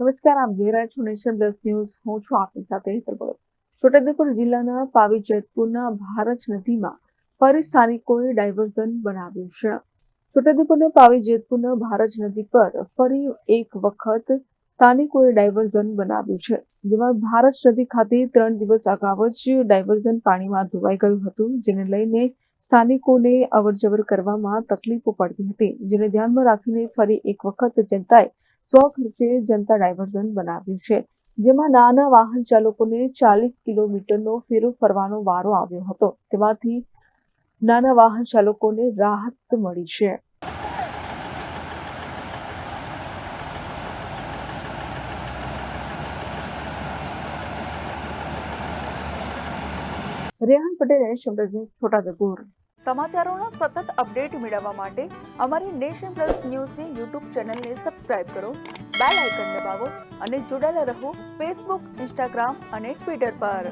નમસ્કાર, આપ જોઈ રહ્યા છો નેશન પ્લસ ન્યૂઝ. હું છું આપની સાથે હેતલ ભગત. છોટાઉદેપુર જિલ્લાના પાવી જેતપુરના ભારત નદીમાં ફરી સ્થાનિકોએ ડાયવર્ઝન બનાવ્યું છે. છોટાઉદેપુરના પાવી જેતપુરના ભારત નદી પર ફરી એક વખત સ્થાનિકોએ ડાયવર્ઝન બનાવ્યું છે, જેમાં ભારત નદી ખાતે 3 દિવસ અગાઉ જ ડાયવર્ઝન પાણીમાં ધોવાઈ ગયું હતું, જેને લઈને સ્થાનિકોને અવરજવર કરવામાં તકલીફો પડતી હતી, જેને ધ્યાનમાં રાખીને ફરી એક વખત જનતાએ સ્વખર્ચે જનતા ડાયવર્ઝન બનાવ્યું છે, જેમાં નાના વાહન ચાલકોને 40 કિલોમીટરનો ફેરો ફરવાનો વારો આવ્યો હતો. તેમાંથી નાના વાહન ચાલકોને રાહત મળી છે. Rehan Patel, nation plus news, Chhota Udepur. સમાચારોનો સતત અપડેટ મેળવવા માટે અમારી નેશન પ્લસ ન્યૂઝની યુટ્યુબ ચેનલને સબસ્ક્રાઇબ કરો, બેલ આઇકન દબાવો અને જોડાયેલા રહો ફેસબુક, ઇન્સ્ટાગ્રામ અને ટ્વિટર પર.